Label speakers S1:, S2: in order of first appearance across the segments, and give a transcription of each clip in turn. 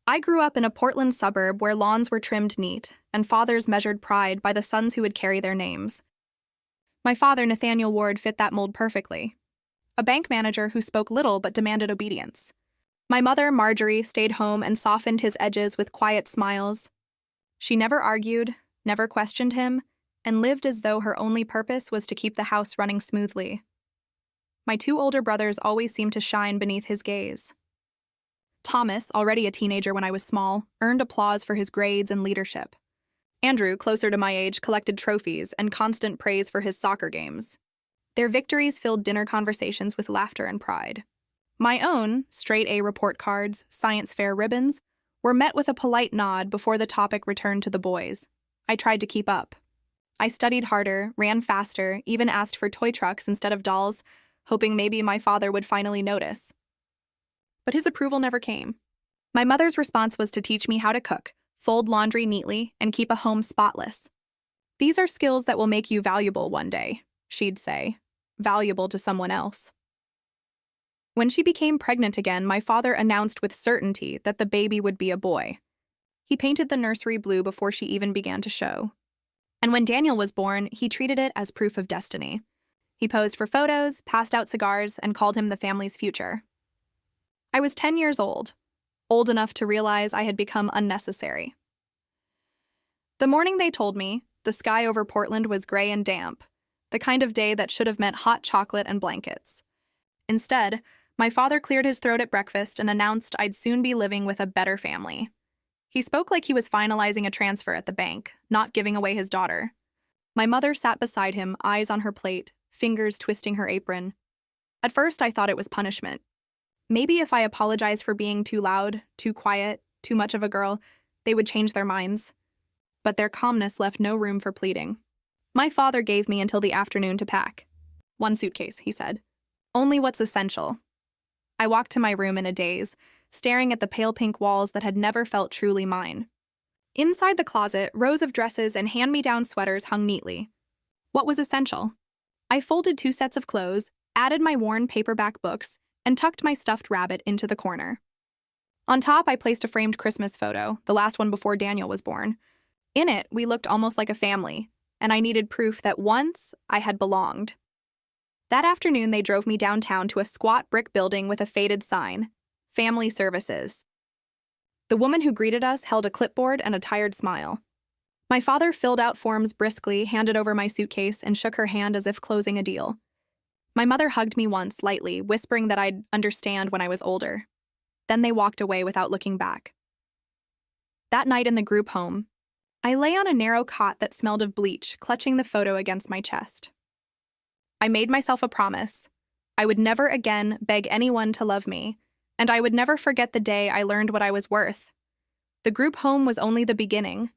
S1: I grew up in a Portland suburb where lawns were trimmed neat, and fathers measured pride by the sons who would carry their names. My father, Nathaniel Ward, fit that mold perfectly. A bank manager who spoke little but demanded obedience. My mother, Marjorie, stayed home and softened his edges with quiet smiles. She never argued, never questioned him, and lived as though her only purpose was to keep the house running smoothly. My two older brothers always seemed to shine beneath his gaze. Thomas, already a teenager when I was small, earned applause for his grades and leadership. Andrew, closer to my age, collected trophies and constant praise for his soccer games. Their victories filled dinner conversations with laughter and pride. My own, straight-A report cards, science fair ribbons, were met with a polite nod before the topic returned to the boys. I tried to keep up. I studied harder, ran faster, even asked for toy trucks instead of dolls, hoping maybe my father would finally notice. But his approval never came. My mother's response was to teach me how to cook, fold laundry neatly, and keep a home spotless. "These are skills that will make you valuable one day," she'd say, valuable to someone else. When she became pregnant again, my father announced with certainty that the baby would be a boy. He painted the nursery blue before she even began to show. And when Daniel was born, he treated it as proof of destiny. He posed for photos, passed out cigars, and called him the family's future. I was 10 years old enough to realize I had become unnecessary. The morning they told me, the sky over Portland was gray and damp, the kind of day that should have meant hot chocolate and blankets. Instead, my father cleared his throat at breakfast and announced I'd soon be living with a better family. He spoke like he was finalizing a transfer at the bank, not giving away his daughter. My mother sat beside him, eyes on her plate, fingers twisting her apron. At first, I thought it was punishment. Maybe if I apologized for being too loud, too quiet, too much of a girl, they would change their minds. But their calmness left no room for pleading. My father gave me until the afternoon to pack. "One suitcase," he said. "Only what's essential." I walked to my room in a daze, staring at the pale pink walls that had never felt truly mine. Inside the closet, rows of dresses and hand-me-down sweaters hung neatly. What was essential? I folded 2 sets of clothes, added my worn paperback books, and tucked my stuffed rabbit into the corner. On top, I placed a framed Christmas photo, the last one before Daniel was born. In it, we looked almost like a family, and I needed proof that once I had belonged. That afternoon, they drove me downtown to a squat brick building with a faded sign, Family Services. The woman who greeted us held a clipboard and a tired smile. My father filled out forms briskly, handed over my suitcase, and shook her hand as if closing a deal. My mother hugged me once, lightly, whispering that I'd understand when I was older. Then they walked away without looking back. That night in the group home, I lay on a narrow cot that smelled of bleach, clutching the photo against my chest. I made myself a promise. I would never again beg anyone to love me, and I would never forget the day I learned what I was worth. The group home was only the beginning.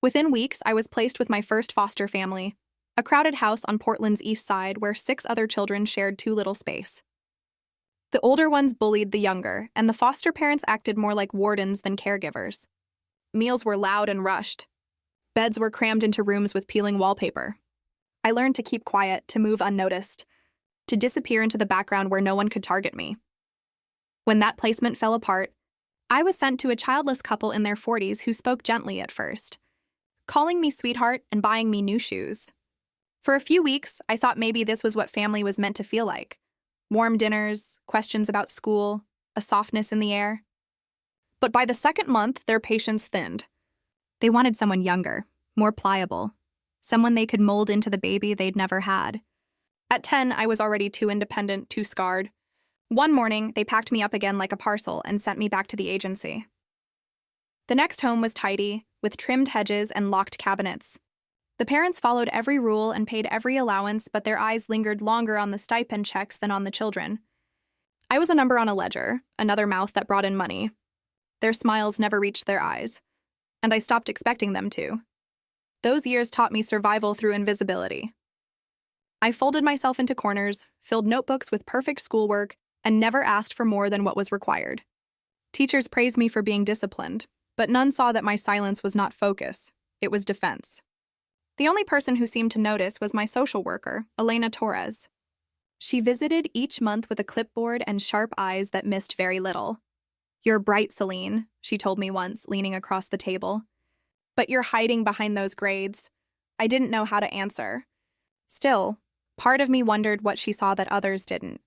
S1: Within weeks, I was placed with my first foster family, a crowded house on Portland's east side where 6 other children shared too little space. The older ones bullied the younger, and the foster parents acted more like wardens than caregivers. Meals were loud and rushed. Beds were crammed into rooms with peeling wallpaper. I learned to keep quiet, to move unnoticed, to disappear into the background where no one could target me. When that placement fell apart, I was sent to a childless couple in their 40s who spoke gently at first, calling me sweetheart and buying me new shoes. For a few weeks, I thought maybe this was what family was meant to feel like. Warm dinners, questions about school, a softness in the air. But by the second month, their patience thinned. They wanted someone younger, more pliable, someone they could mold into the baby they'd never had. At 10, I was already too independent, too scarred. One morning, they packed me up again like a parcel and sent me back to the agency. The next home was tidy, with trimmed hedges and locked cabinets. The parents followed every rule and paid every allowance, but their eyes lingered longer on the stipend checks than on the children. I was a number on a ledger, another mouth that brought in money. Their smiles never reached their eyes, and I stopped expecting them to. Those years taught me survival through invisibility. I folded myself into corners, filled notebooks with perfect schoolwork, and never asked for more than what was required. Teachers praised me for being disciplined, but none saw that my silence was not focus, it was defense. The only person who seemed to notice was my social worker, Elena Torres. She visited each month with a clipboard and sharp eyes that missed very little. "You're bright, Celine," she told me once, leaning across the table. "But you're hiding behind those grades." I didn't know how to answer. Still, part of me wondered what she saw that others didn't.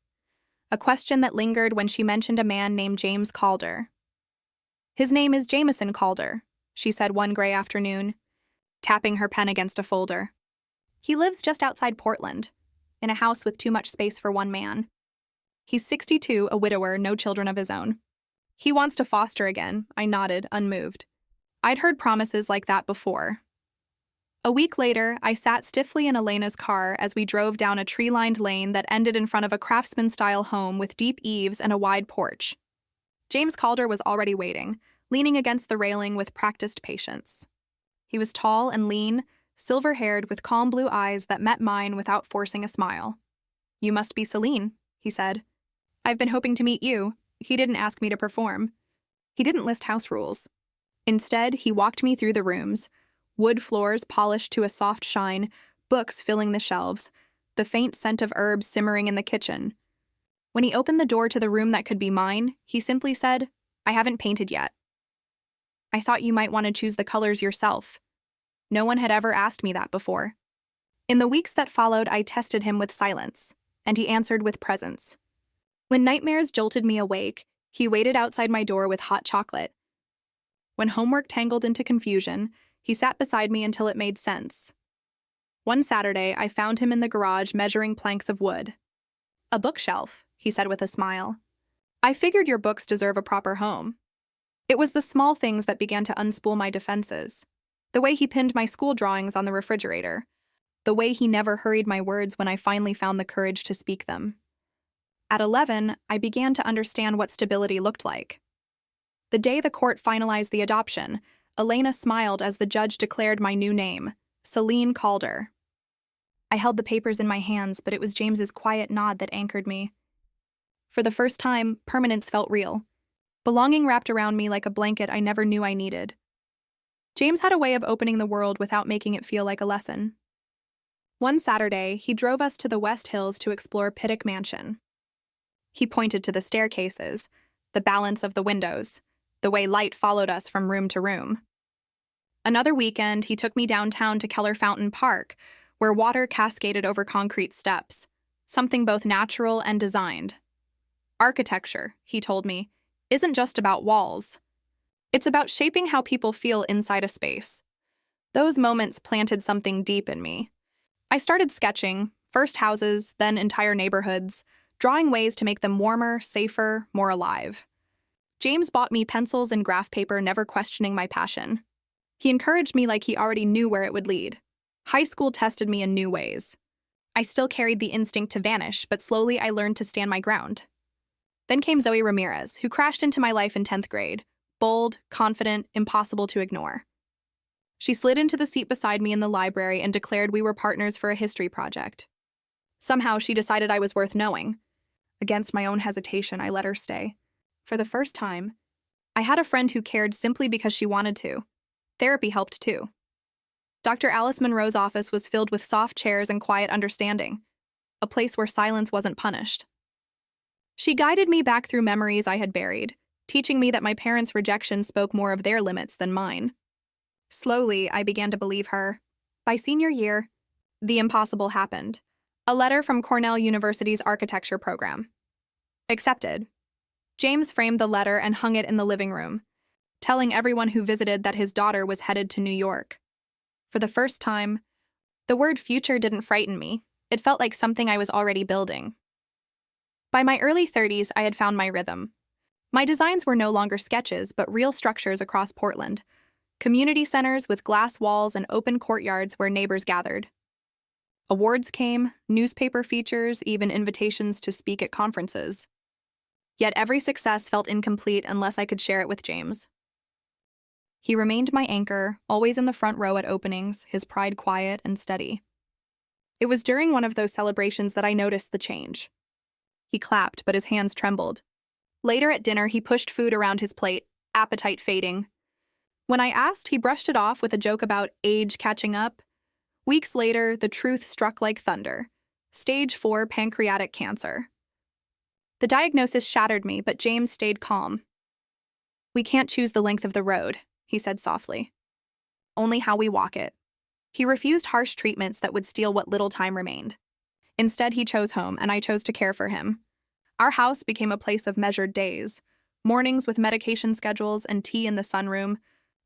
S1: A question that lingered when she mentioned a man named James Calder. "His name is Jameson Calder," she said one gray afternoon, tapping her pen against a folder. "He lives just outside Portland, in a house with too much space for one man. He's 62, a widower, no children of his own. He wants to foster again." I nodded, unmoved. I'd heard promises like that before. A week later, I sat stiffly in Elena's car as we drove down a tree-lined lane that ended in front of a craftsman-style home with deep eaves and a wide porch. James Calder was already waiting, leaning against the railing with practiced patience. He was tall and lean, silver-haired with calm blue eyes that met mine without forcing a smile. "You must be Celine," he said. "I've been hoping to meet you." He didn't ask me to perform. He didn't list house rules. Instead, he walked me through the rooms, wood floors polished to a soft shine, books filling the shelves, the faint scent of herbs simmering in the kitchen. When he opened the door to the room that could be mine, he simply said, "I haven't painted yet." "I thought you might want to choose the colors yourself." No one had ever asked me that before. In the weeks that followed, I tested him with silence, and he answered with presence. When nightmares jolted me awake, he waited outside my door with hot chocolate. When homework tangled into confusion, he sat beside me until it made sense. One Saturday, I found him in the garage measuring planks of wood. "A bookshelf," he said with a smile. "I figured your books deserve a proper home." It was the small things that began to unspool my defenses. The way he pinned my school drawings on the refrigerator. The way he never hurried my words when I finally found the courage to speak them. At 11, I began to understand what stability looked like. The day the court finalized the adoption, Elena smiled as the judge declared my new name, Celine Calder. I held the papers in my hands, but it was James's quiet nod that anchored me. For the first time, permanence felt real. Belonging wrapped around me like a blanket I never knew I needed. James had a way of opening the world without making it feel like a lesson. One Saturday, he drove us to the West Hills to explore Pittock Mansion. He pointed to the staircases, the balance of the windows, the way light followed us from room to room. Another weekend, he took me downtown to Keller Fountain Park, where water cascaded over concrete steps, something both natural and designed. Architecture, he told me, isn't just about walls. It's about shaping how people feel inside a space. Those moments planted something deep in me. I started sketching, first houses, then entire neighborhoods, drawing ways to make them warmer, safer, more alive. James bought me pencils and graph paper, never questioning my passion. He encouraged me like he already knew where it would lead. High school tested me in new ways. I still carried the instinct to vanish, but slowly I learned to stand my ground. Then came Zoe Ramirez, who crashed into my life in 10th grade, bold, confident, impossible to ignore. She slid into the seat beside me in the library and declared we were partners for a history project. Somehow she decided I was worth knowing. Against my own hesitation, I let her stay. For the first time, I had a friend who cared simply because she wanted to. Therapy helped too. Dr. Alice Monroe's office was filled with soft chairs and quiet understanding, a place where silence wasn't punished. She guided me back through memories I had buried, teaching me that my parents' rejection spoke more of their limits than mine. Slowly, I began to believe her. By senior year, the impossible happened. A letter from Cornell University's architecture program. Accepted. James framed the letter and hung it in the living room, telling everyone who visited that his daughter was headed to New York. For the first time, the word future didn't frighten me. It felt like something I was already building. By my early 30s, I had found my rhythm. My designs were no longer sketches, but real structures across Portland. Community centers with glass walls and open courtyards where neighbors gathered. Awards came, newspaper features, even invitations to speak at conferences. Yet every success felt incomplete unless I could share it with James. He remained my anchor, always in the front row at openings, his pride quiet and steady. It was during one of those celebrations that I noticed the change. He clapped, but his hands trembled. Later at dinner, he pushed food around his plate, appetite fading. When I asked, he brushed it off with a joke about age catching up. Weeks later, the truth struck like thunder. Stage 4 pancreatic cancer. The diagnosis shattered me, but James stayed calm. "We can't choose the length of the road," he said softly. "Only how we walk it." He refused harsh treatments that would steal what little time remained. Instead, he chose home, and I chose to care for him. Our house became a place of measured days, mornings with medication schedules and tea in the sunroom,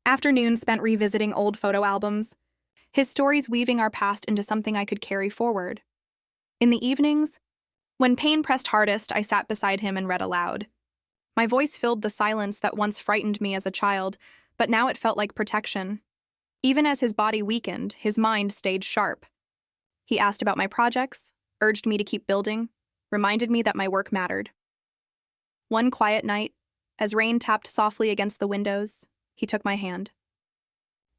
S1: afternoons spent revisiting old photo albums, his stories weaving our past into something I could carry forward. In the evenings, when pain pressed hardest, I sat beside him and read aloud. My voice filled the silence that once frightened me as a child, but now it felt like protection. Even as his body weakened, his mind stayed sharp. He asked about my projects, urged me to keep building, reminded me that my work mattered. One quiet night, as rain tapped softly against the windows, he took my hand.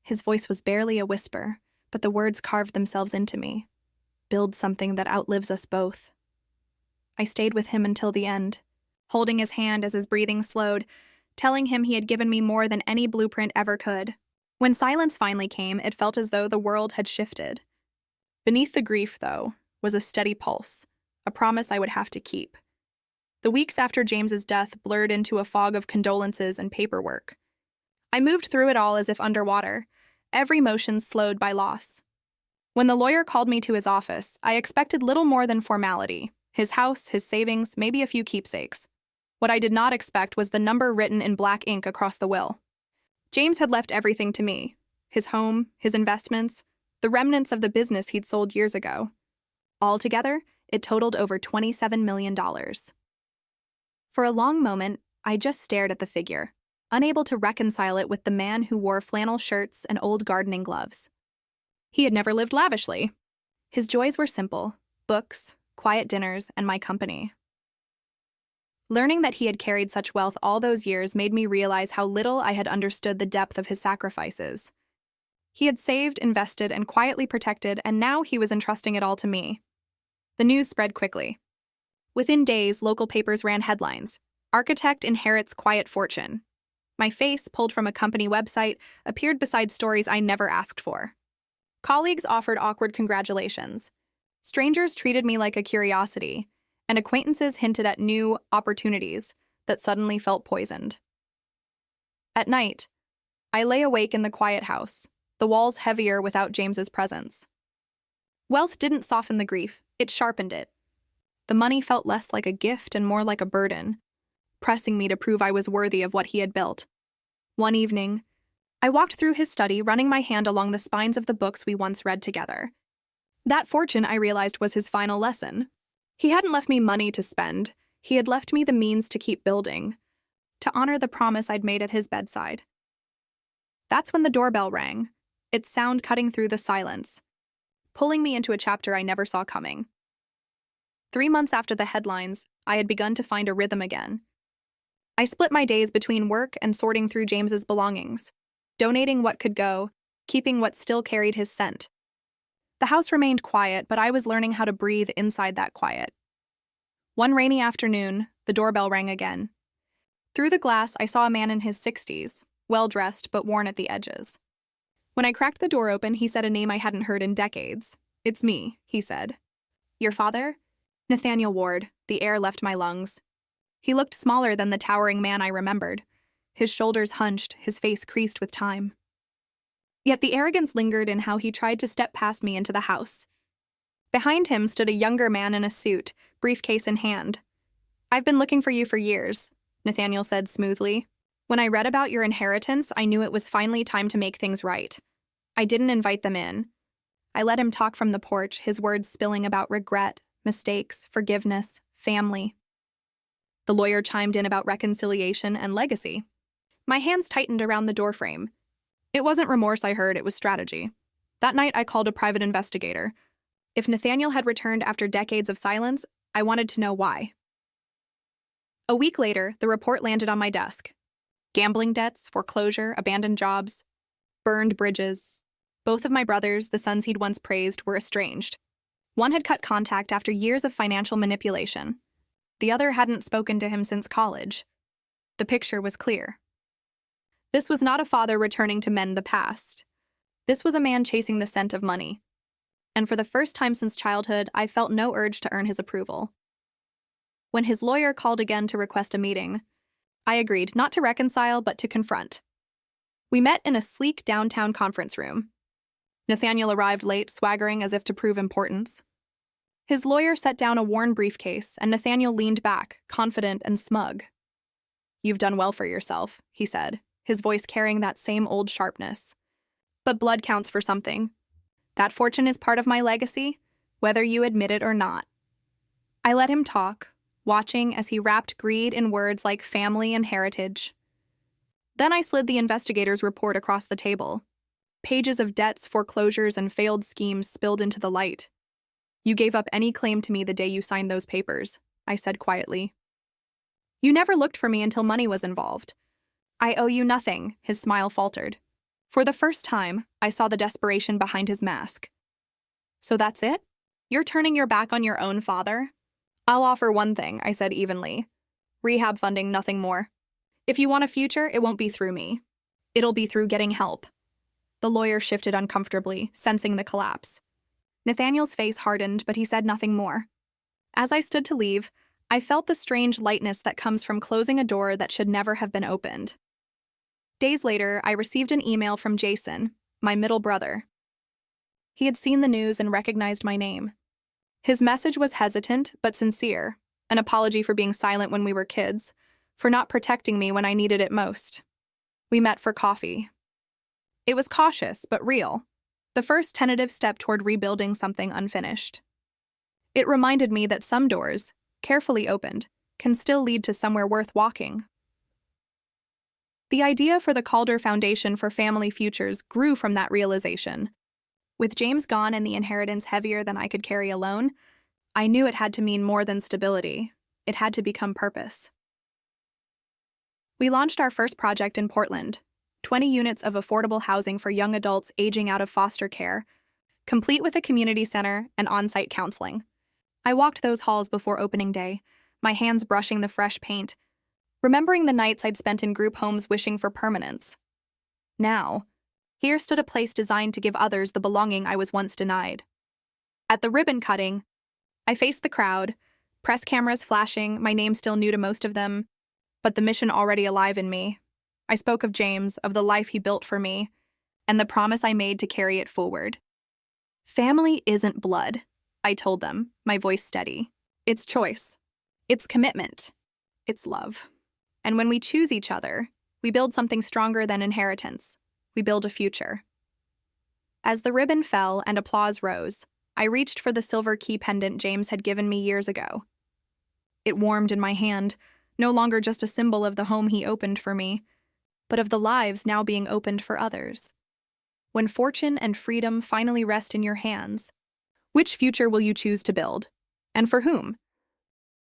S1: His voice was barely a whisper, but the words carved themselves into me. "Build something that outlives us both." I stayed with him until the end, holding his hand as his breathing slowed, telling him he had given me more than any blueprint ever could. When silence finally came, it felt as though the world had shifted. Beneath the grief, though, was a steady pulse, a promise I would have to keep. The weeks after James's death blurred into a fog of condolences and paperwork. I moved through it all as if underwater, every motion slowed by loss. When the lawyer called me to his office, I expected little more than formality: his house, his savings, maybe a few keepsakes. What I did not expect was the number written in black ink across the will. James had left everything to me: his home, his investments, the remnants of the business he'd sold years ago. Altogether, it totaled over $27 million. For a long moment, I just stared at the figure, unable to reconcile it with the man who wore flannel shirts and old gardening gloves. He had never lived lavishly. His joys were simple: books, quiet dinners, and my company. Learning that he had carried such wealth all those years made me realize how little I had understood the depth of his sacrifices. He had saved, invested, and quietly protected, and now he was entrusting it all to me. The news spread quickly. Within days, local papers ran headlines: "Architect inherits quiet fortune." My face, pulled from a company website, appeared beside stories I never asked for. Colleagues offered awkward congratulations. Strangers treated me like a curiosity, and acquaintances hinted at new opportunities that suddenly felt poisoned. At night, I lay awake in the quiet house, the walls heavier without James's presence. Wealth didn't soften the grief, it sharpened it. The money felt less like a gift and more like a burden, pressing me to prove I was worthy of what he had built. One evening, I walked through his study, running my hand along the spines of the books we once read together. That fortune, I realized, was his final lesson. He hadn't left me money to spend. He had left me the means to keep building, to honor the promise I'd made at his bedside. That's when the doorbell rang, its sound cutting through the silence, pulling me into a chapter I never saw coming. 3 months after the headlines, I had begun to find a rhythm again. I split my days between work and sorting through James's belongings, donating what could go, keeping what still carried his scent. The house remained quiet, but I was learning how to breathe inside that quiet. One rainy afternoon, the doorbell rang again. Through the glass, I saw a man in his 60s, well-dressed but worn at the edges. When I cracked the door open, he said a name I hadn't heard in decades. "It's me," he said. "Your father?" "Nathaniel Ward." The air left my lungs. He looked smaller than the towering man I remembered, his shoulders hunched, his face creased with time. Yet the arrogance lingered in how he tried to step past me into the house. Behind him stood a younger man in a suit, briefcase in hand. "I've been looking for you for years," Nathaniel said smoothly. "When I read about your inheritance, I knew it was finally time to make things right. I didn't invite them in. I let him talk from the porch, his words spilling about regret, mistakes, forgiveness, family. The lawyer chimed in about reconciliation and legacy. My hands tightened around the doorframe. It wasn't remorse I heard, it was strategy. That night, I called a private investigator. If Nathaniel had returned after decades of silence, I wanted to know why. A week later, the report landed on my desk. Gambling debts, foreclosure, abandoned jobs, burned bridges. Both of my brothers, the sons he'd once praised, were estranged. One had cut contact after years of financial manipulation. The other hadn't spoken to him since college. The picture was clear. This was not a father returning to mend the past. This was a man chasing the scent of money. And for the first time since childhood, I felt no urge to earn his approval. When his lawyer called again to request a meeting, I agreed, not to reconcile, but to confront. We met in a sleek downtown conference room. Nathaniel arrived late, swaggering as if to prove importance. His lawyer set down a worn briefcase, and Nathaniel leaned back, confident and smug. "You've done well for yourself," he said, his voice carrying that same old sharpness. "But blood counts for something. That fortune is part of my legacy, whether you admit it or not." I let him talk, watching as he wrapped greed in words like family and heritage. Then I slid the investigator's report across the table. Pages of debts, foreclosures, and failed schemes spilled into the light. "You gave up any claim to me the day you signed those papers," I said quietly. "You never looked for me until money was involved." "I owe you nothing," his smile faltered. For the first time, I saw the desperation behind his mask. "So that's it? You're turning your back on your own father?" "I'll offer one thing," I said evenly. "Rehab funding, nothing more. If you want a future, it won't be through me. It'll be through getting help." The lawyer shifted uncomfortably, sensing the collapse. Nathaniel's face hardened, but he said nothing more. As I stood to leave, I felt the strange lightness that comes from closing a door that should never have been opened. Days later, I received an email from Jason, my middle brother. He had seen the news and recognized my name. His message was hesitant but sincere, an apology for being silent when we were kids, for not protecting me when I needed it most. We met for coffee. It was cautious but real, the first tentative step toward rebuilding something unfinished. It reminded me that some doors, carefully opened, can still lead to somewhere worth walking. The idea for the Calder Foundation for Family Futures grew from that realization. With James gone and the inheritance heavier than I could carry alone, I knew it had to mean more than stability. It had to become purpose. We launched our first project in Portland, 20 units of affordable housing for young adults aging out of foster care, complete with a community center and on-site counseling. I walked those halls before opening day, my hands brushing the fresh paint, remembering the nights I'd spent in group homes wishing for permanence. Now, here stood a place designed to give others the belonging I was once denied. At the ribbon cutting, I faced the crowd, press cameras flashing, my name still new to most of them, but the mission already alive in me. I spoke of James, of the life he built for me, and the promise I made to carry it forward. "Family isn't blood," I told them, my voice steady. "It's choice. It's commitment. It's love. And when we choose each other, we build something stronger than inheritance. We build a future." As the ribbon fell and applause rose, I reached for the silver key pendant James had given me years ago. It warmed in my hand, no longer just a symbol of the home he opened for me, but of the lives now being opened for others. When fortune and freedom finally rest in your hands, which future will you choose to build? And for whom?